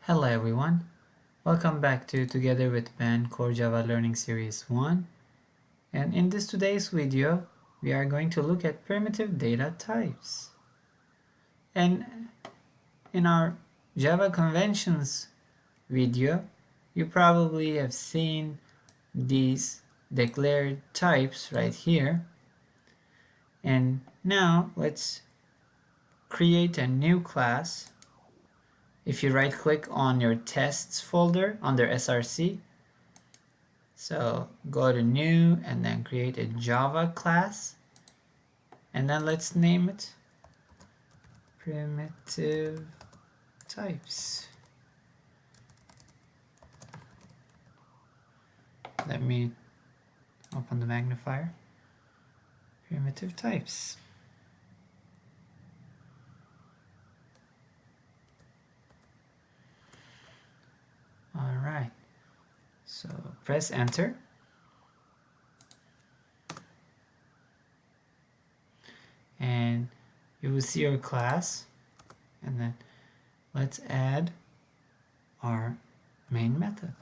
Hello everyone, welcome back to Together with Ben Core Java Learning Series 1, and in this today's video we are going to look at primitive data types. And in our Java conventions video you probably have seen these declared types right here, and now let's create a new class. If you right click on your tests folder under SRC, so go to new and then create a Java class, and then let's name it primitive types. Let me open the magnifier. Primitive types. Alright, so press enter. And you will see your class, and then let's add our main method.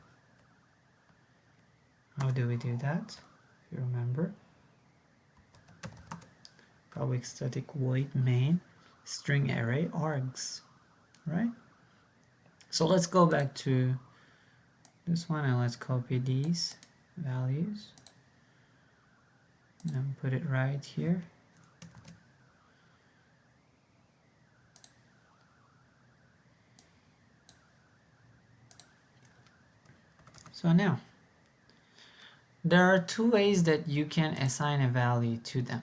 How do we do that? If you remember, public static void main string array args, right? So let's go back to this one and let's copy these values and then put it right here. So now there are two ways that you can assign a value to them.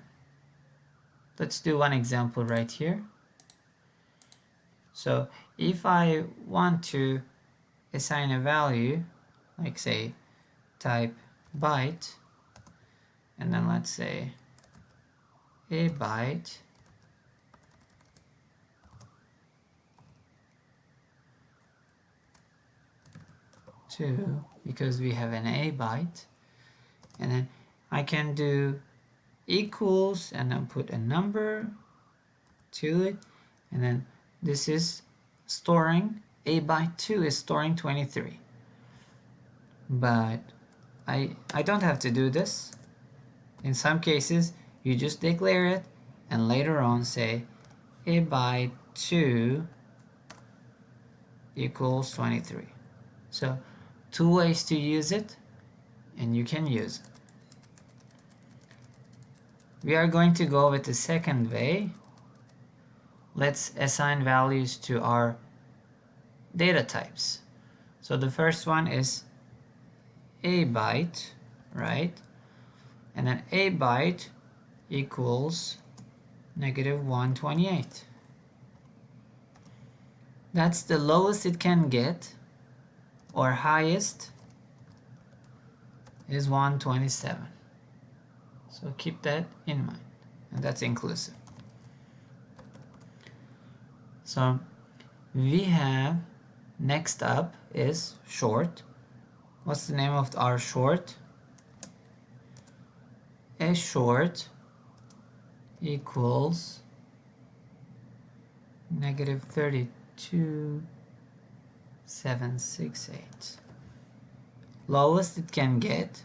Let's do one example right here. So if I want to assign a value, like say type byte, and then let's say a byte to, because we have an a byte, and then I can do equals and then put a number to it, and then this is storing a byte 2 is storing 23. But I don't have to do this. In some cases you just declare it and later on say a byte 2 equals 23. So two ways to use it, and you can use it. We are going to go with the second way. Let's assign values to our data types. So the first one is a byte, right? And then a byte equals -128. That's the lowest it can get, or highest is 127. So keep that in mind, and that's inclusive. So we have, next up is short. What's the name of our short? A short equals -32,768. Lowest it can get,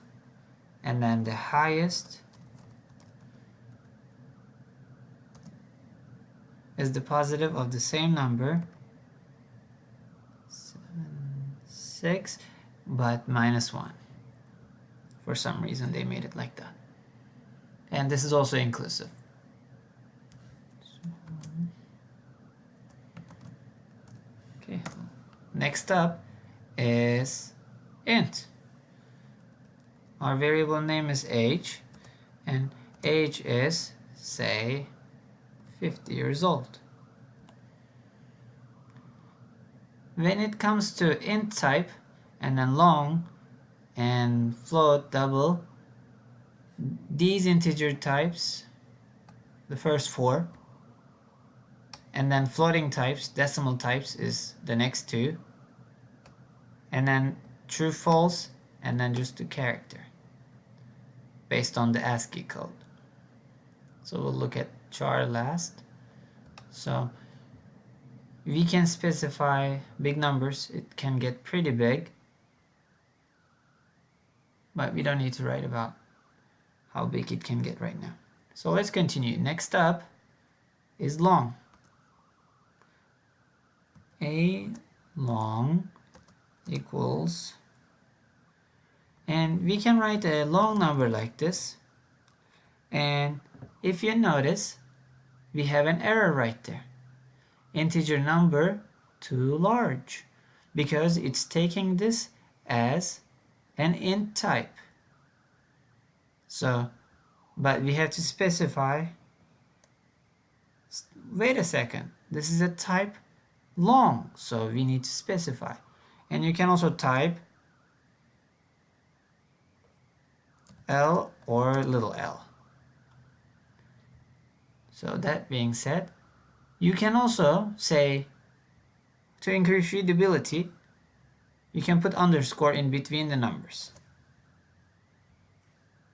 and then the highest is the positive of the same number, 76, but -1. For some reason they made it like that. And this is also inclusive. Okay, next up is int. Our variable name is age, and age is, say, 50 years old. When it comes to int type and then long and float double, these integer types, the first four, and then floating types, decimal types is the next two, and then true false, and then just the character based on the ASCII code. So we'll look at char last. So we can specify big numbers. It can get pretty big, but we don't need to write about how big it can get right now. So let's continue. Next up is long. A long equals, and we can write a long number like this, and if you notice, we have an error right there. Integer number too large, because it's taking this as an int type. So, but we have to specify, wait a second, this is a type long, so we need to specify. And you can also type L or little l. So that being said, you can also say, to increase readability, you can put underscore in between the numbers.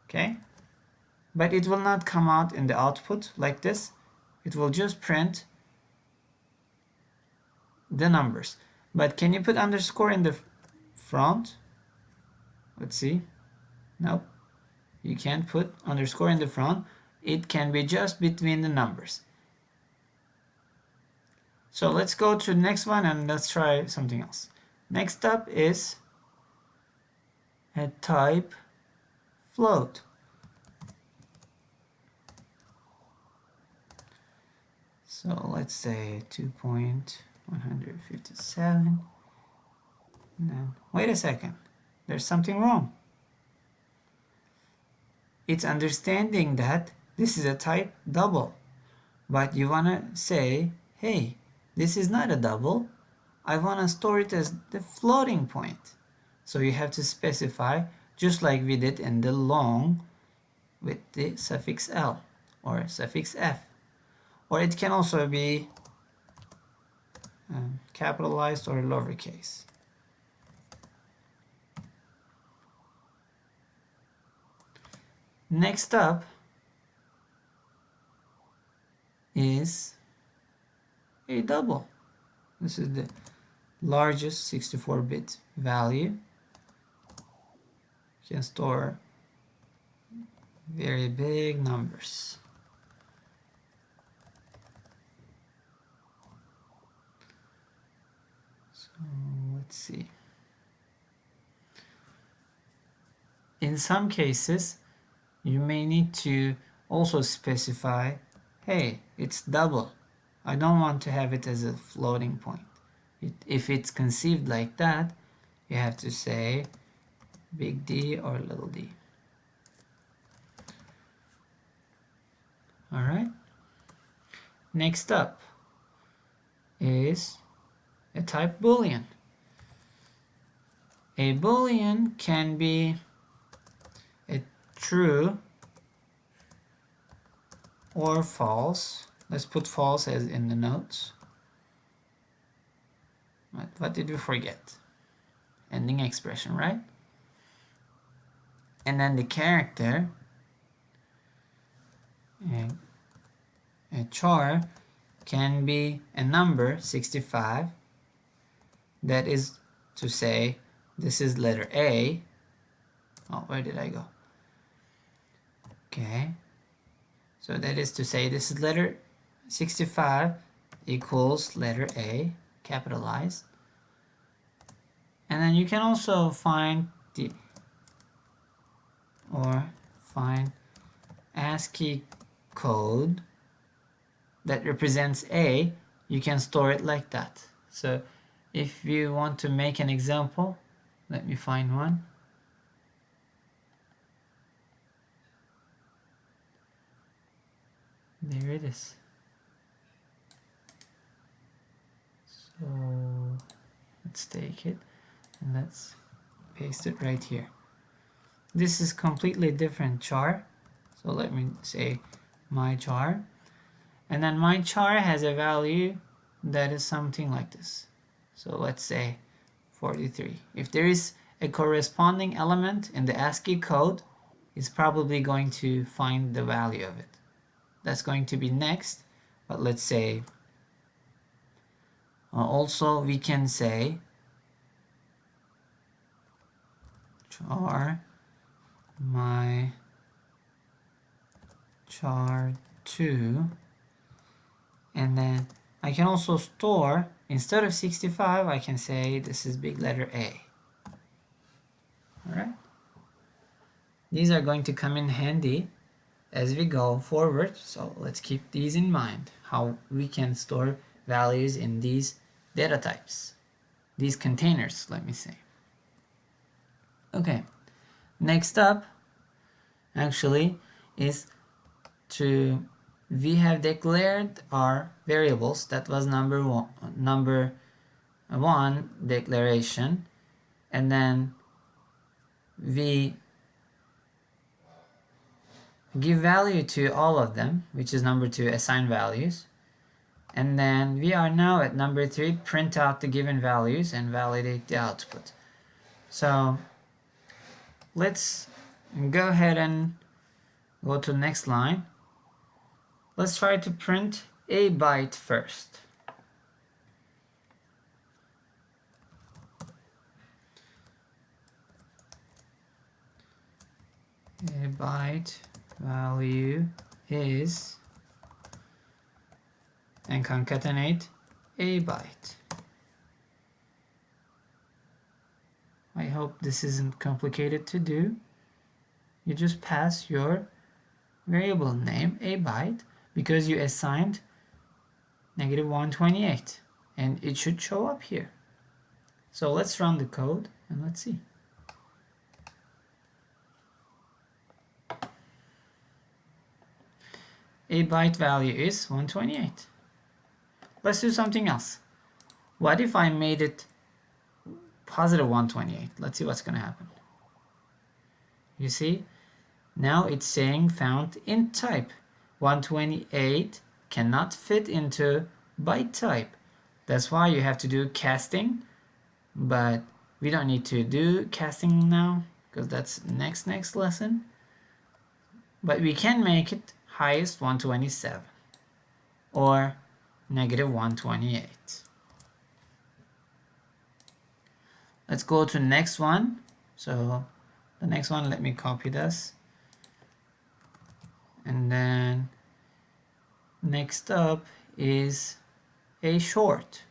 Okay? But it will not come out in the output like this. It will just print the numbers. But can you put underscore in the front? Let's see. Nope. You can't put underscore in the front. It can be just between the numbers. So let's go to the next one and let's try something else. Next up is a type float. So let's say 2.157. Then, wait a second, there's something wrong. It's understanding that this is a type double, but you want to say, hey, this is not a double. I want to store it as the floating point. So you have to specify, just like we did in the long with the suffix L or suffix F. Or it can also be capitalized or lowercase. Next up is a double. This is the largest 64-bit value. You can store very big numbers. So let's see. In some cases, you may need to also specify, hey, it's double. I don't want to have it as a floating point. If it's conceived like that, you have to say big D or little d. All right. Next up is a type Boolean. A Boolean can be a true or false. Let's put false as in the notes. What did we forget? Ending expression, right? And then the character, a char, can be a number 65. That is to say, this is letter A. Oh, where did I go? Okay. So that is to say, this is letter 65 equals letter A, capitalized. And then you can also find ASCII code that represents A. You can store it like that. So if you want to make an example, let me find one. There it is. So let's take it and let's paste it right here. This is completely different char. So let me say my char. And then my char has a value that is something like this. So let's say 43. If there is a corresponding element in the ASCII code, it's probably going to find the value of it. That's going to be next, but let's say Also we can say char my char 2, and then I can also store, instead of 65 I can say this is big letter A. Alright, these are going to come in handy as we go forward, so let's keep these in mind, how we can store values in these data types, these containers, let me say. Okay, next up actually is we have declared our variables. That was number one declaration, and then we give value to all of them, which is number 2, assign values. And then we are now at number 3, print out the given values and validate the output. So let's go ahead and go to the next line. Let's try to print a byte first. A byte value is, and concatenate a byte. I hope this isn't complicated to do. You just pass your variable name a byte because you assigned -128, and it should show up here. So let's run the code and let's see. A byte value is 128. Let's do something else. What if I made it positive 128? Let's see what's going to happen. You see, now it's saying found int type. 128 cannot fit into byte type. That's why you have to do casting, but we don't need to do casting now because that's next lesson. But we can make it highest 127 or -128. Let's go to the next one. So the next one, let me copy this. And then next up is a short.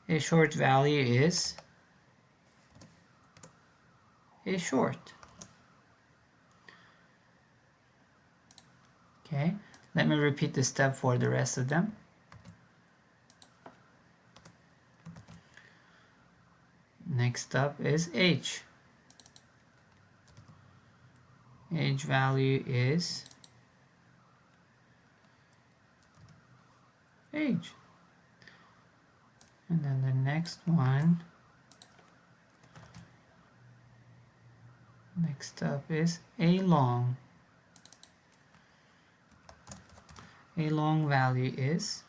A short value is a short. Okay, let me repeat the step for the rest of them. Next up is age. Age value is age. And then the next one, next up is a long. A long value is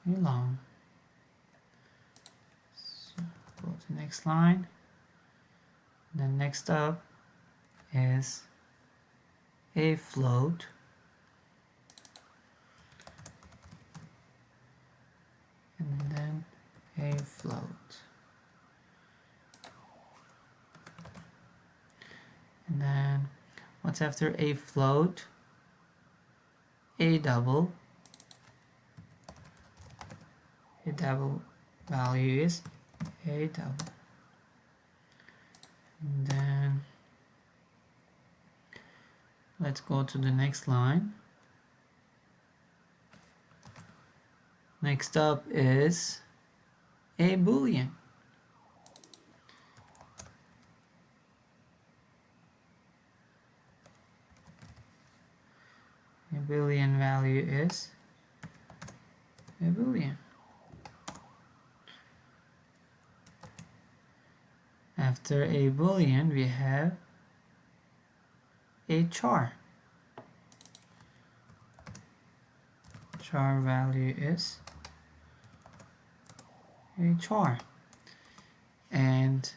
a long. So go to the next line. Then next up is a float. And then a float. And then what's after a float? A double. A double value is a double. And then let's go to the next line. Next up is a Boolean. A Boolean value is a Boolean. After a Boolean, we have a char. Char value is a char. And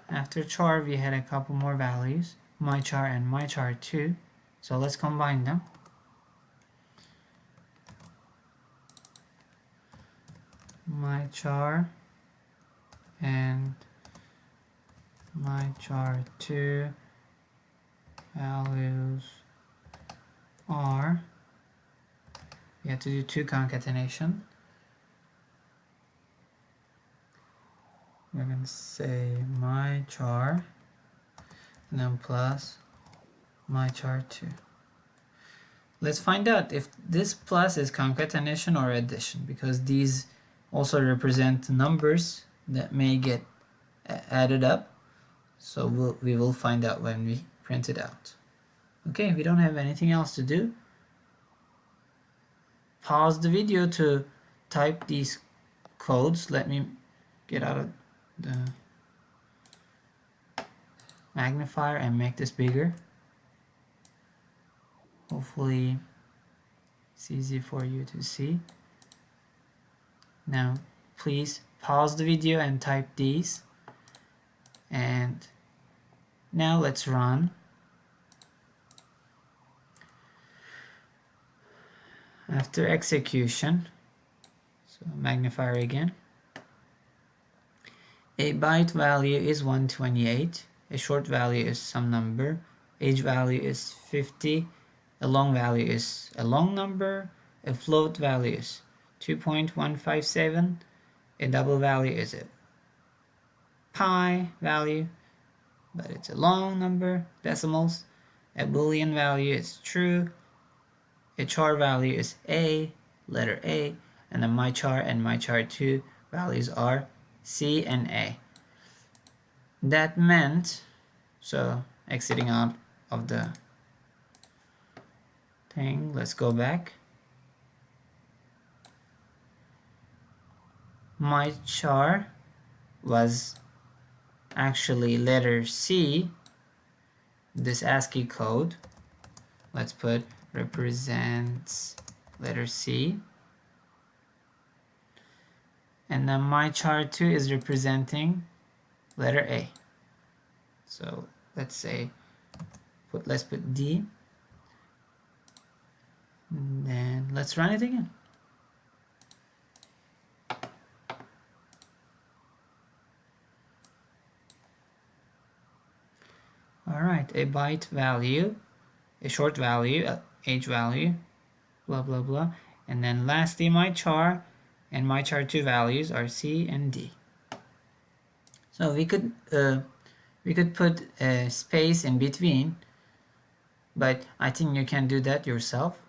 after char, we had a couple more values, my char and my char 2. So let's combine them. my char and my char2 values are, we have to do 2 concatenation. We're going to say my char and then plus my char2. Let's find out if this plus is concatenation or addition, because these also represent numbers that may get added up. So we will find out when we print it out. Okay, we don't have anything else to do. Pause the video to type these codes. Let me get out of the magnifier and make this bigger. Hopefully it's easy for you to see. Now please pause the video and type these, and now let's run. After execution, so magnifier again, a byte value is 128, a short value is some number, age value is 50, a long value is a long number, a float value is 2.157, a double value is a pi value, but it's a long number, decimals, a boolean value is true, a char value is a, letter A, and then my char and my char2 values are C and A. That meant, so exiting out of the thing, let's go back. My char was actually letter C, this ASCII code. Let's put represents letter C. And then my char2 is representing letter A. So let's say, let's put D. And then let's run it again. Alright, a byte value, a short value, age value, blah blah blah, and then lastly my char and my char2 values are C and D. So we could put a space in between, but I think you can do that yourself,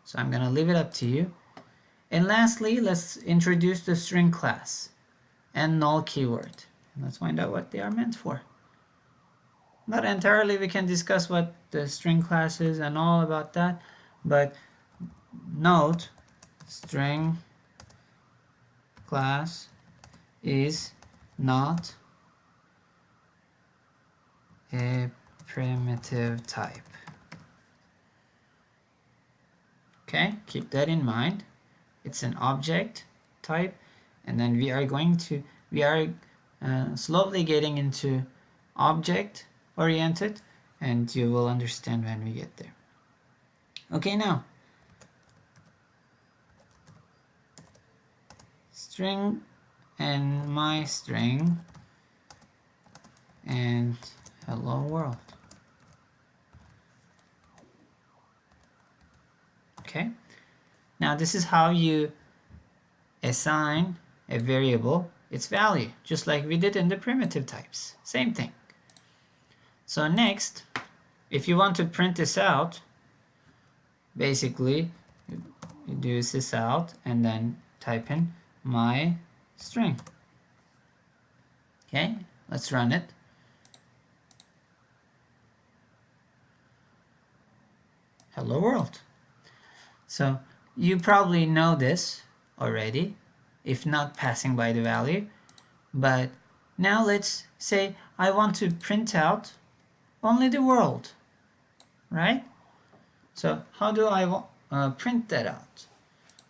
so I'm gonna leave it up to you. And lastly, let's introduce the string class and null keyword, and let's find out what they are meant for. Not entirely, we can discuss what the string class is and all about that, but note, string class is not a primitive type. Okay, keep that in mind. It's an object type, and then we are slowly getting into object oriented, and you will understand when we get there. Okay, now string and my string and hello world. Okay, now this is how you assign a variable its value, just like we did in the primitive types. Same thing. So next, if you want to print this out, basically you do this out and then type in my string. Okay, let's run it. Hello world. So you probably know this already, if not passing by the value, but now let's say I want to print out only the world, right? So how do I print that out?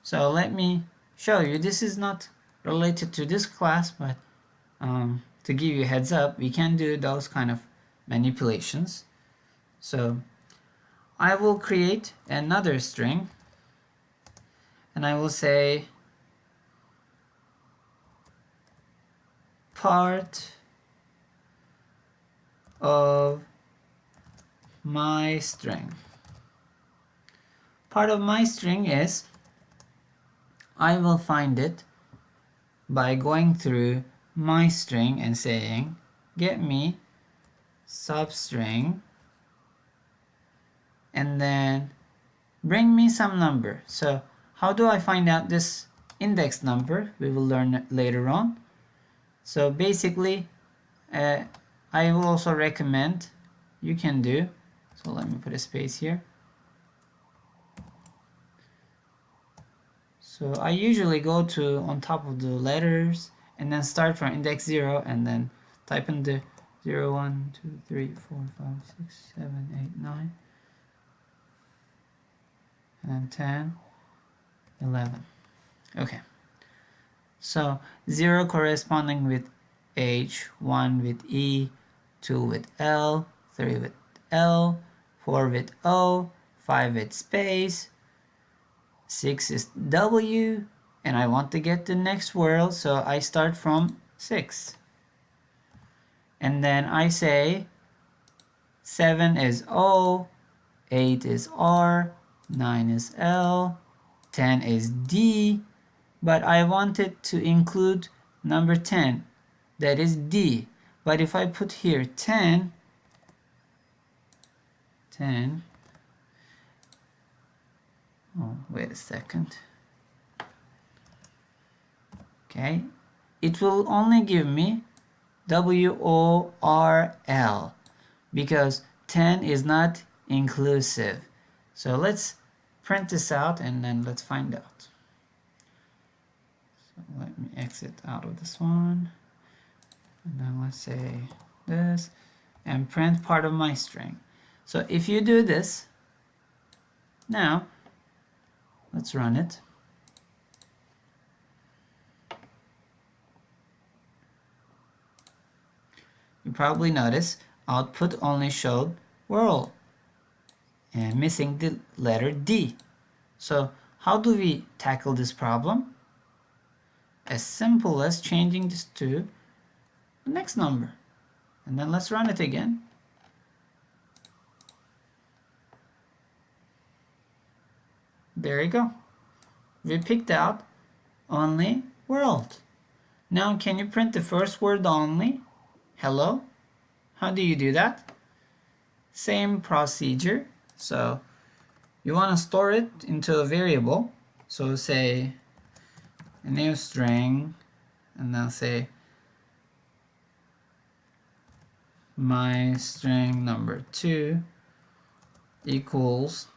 So let me show you. This is not related to this class, but to give you a heads up, we can do those kind of manipulations. So I will create another string, and I will say part of my string. Part of my string is, I will find it by going through my string and saying get me substring and then bring me some number. So how do I find out this index number? We will learn it later on. So basically I will also recommend you can do, so let me put a space here. So I usually go to on top of the letters and then start from index 0 and then type in the 0, 1, 2, 3, 4, 5, 6, 7, 8, 9, and then 10, 11. Okay. So 0 corresponding with H, 1 with E, 2 with L, 3 with L, 4 with O, 5 with space, 6 is W, and I want to get the next word, so I start from 6. And then I say 7 is O, 8 is R, 9 is L, 10 is D, but I wanted to include number 10, that is D. But if I put here 10, oh, wait a second. Okay, it will only give me WORL because 10 is not inclusive. So let's print this out and then let's find out. So let me exit out of this one. And then let's say this and print part of my string. So if you do this, now let's run it. You probably notice output only showed world and missing the letter D. So how do we tackle this problem? As simple as changing this to the next number. And then let's run it again. There you go. We picked out only world. Now can you print the first word only? Hello? How do you do that? Same procedure. So you want to store it into a variable. So say a new string and then say my string number 2 equals,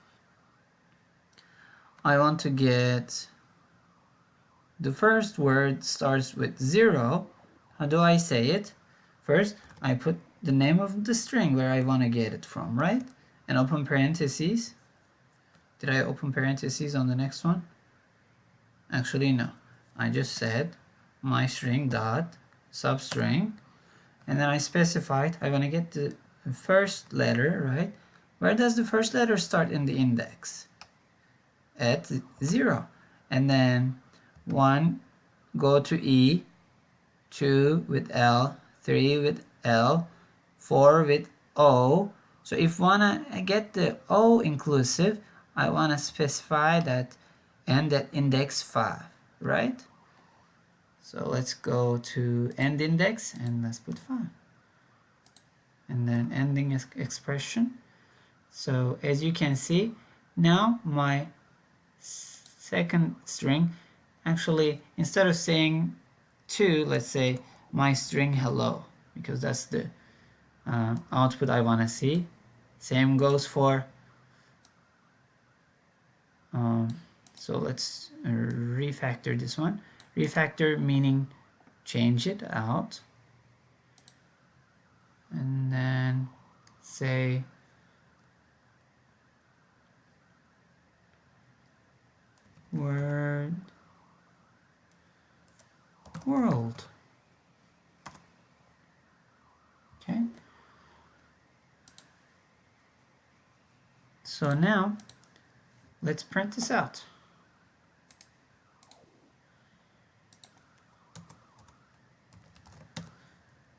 I want to get the first word starts with 0. How do I say it? First, I put the name of the string where I want to get it from, right? And open parentheses. Did I open parentheses on the next one? Actually, no. I just said my string dot substring, and then I specified I want to get the first letter, right? Where does the first letter start in the index? At 0. And then 1 go to E, 2 with L, 3 with L, 4 with O. So if I want to get the O inclusive, I want to specify that end at index 5, right? So let's go to end index and let's put 5. And then ending expression. So as you can see, now my second string, actually instead of saying 2, let's say my string hello, because that's the output I want to see. Same goes for so let's refactor this one. Refactor meaning change it out and then say word world. Okay, so now let's print this out.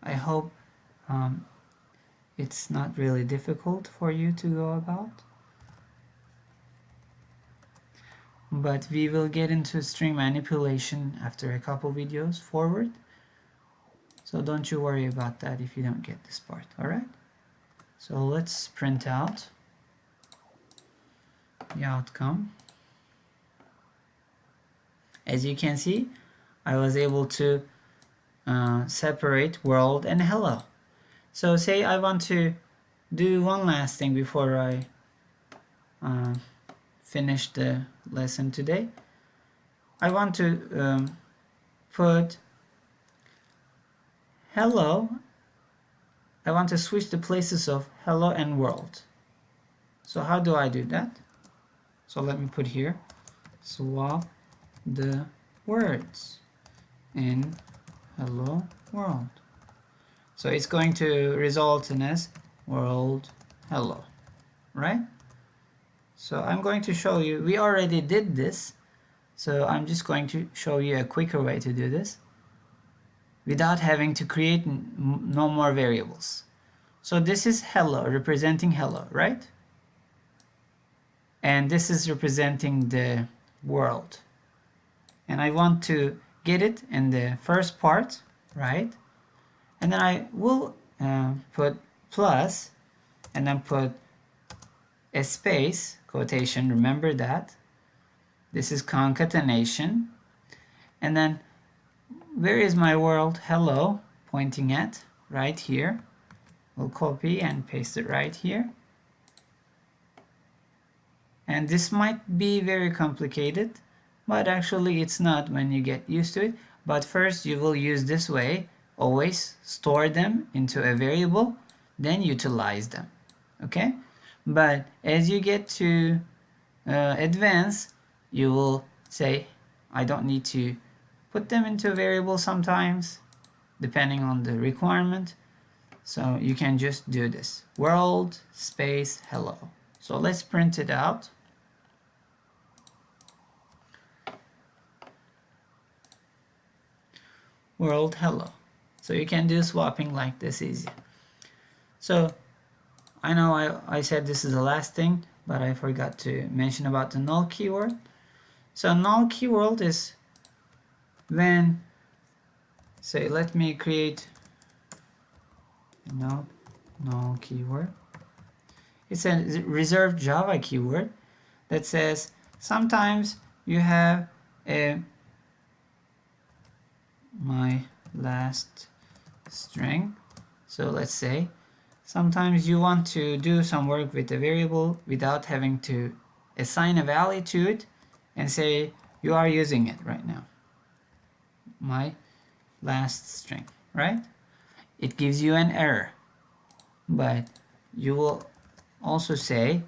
I hope it's not really difficult for you to go about. But we will get into string manipulation after a couple videos forward. So don't you worry about that if you don't get this part, alright? So let's print out the outcome. As you can see, I was able to separate world and hello. So say I want to do one last thing before I finish the lesson today. I want to put hello. I want to switch the places of hello and world. So how do I do that? So let me put here, swap the words in hello world. So it's going to result in as world hello, right? So I'm going to show you, we already did this, so I'm just going to show you a quicker way to do this without having to create no more variables. So this is hello, representing hello, right? And this is representing the world. And I want to get it in the first part, right? And then I will put plus and then put a space, quotation, remember that. This is concatenation. And then where is my world hello pointing at? Right here. We'll copy and paste it right here. And this might be very complicated, but actually it's not when you get used to it. But first you will use this way, always store them into a variable, then utilize them, okay? But as you get to advance, you will say, I don't need to put them into a variable sometimes, depending on the requirement. So you can just do this, world space hello. So let's print it out. World hello. So you can do swapping like this easy. So I know I said this is the last thing, but I forgot to mention about the null keyword. So null keyword is when, say, let me create a null keyword. It's a reserved Java keyword that says sometimes you have my last string. So let's say sometimes you want to do some work with a variable without having to assign a value to it and say you are using it right now, my last string, right? It gives you an error, but you will also say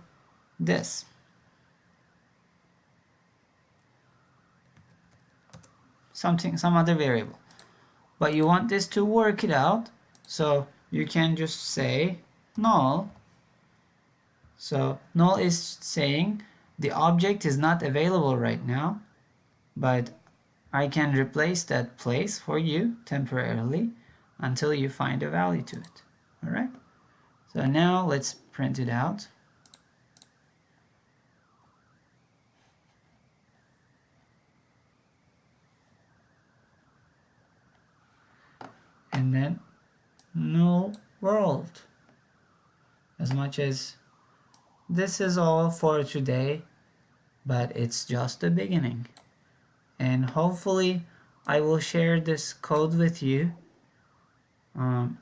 this. Some other variable. But you want this to work it out, so you can just say null. So null is saying the object is not available right now, but I can replace that place for you temporarily until you find a value to it. Alright? So now let's print it out. And then null world. As much as this is all for today, but it's just the beginning. And hopefully I will share this code with you.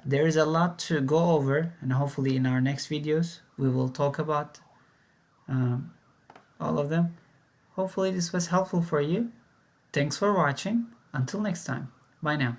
There is a lot to go over, and hopefully in our next videos we will talk about all of them. Hopefully this was helpful for you. Thanks for watching. Until next time. Bye now.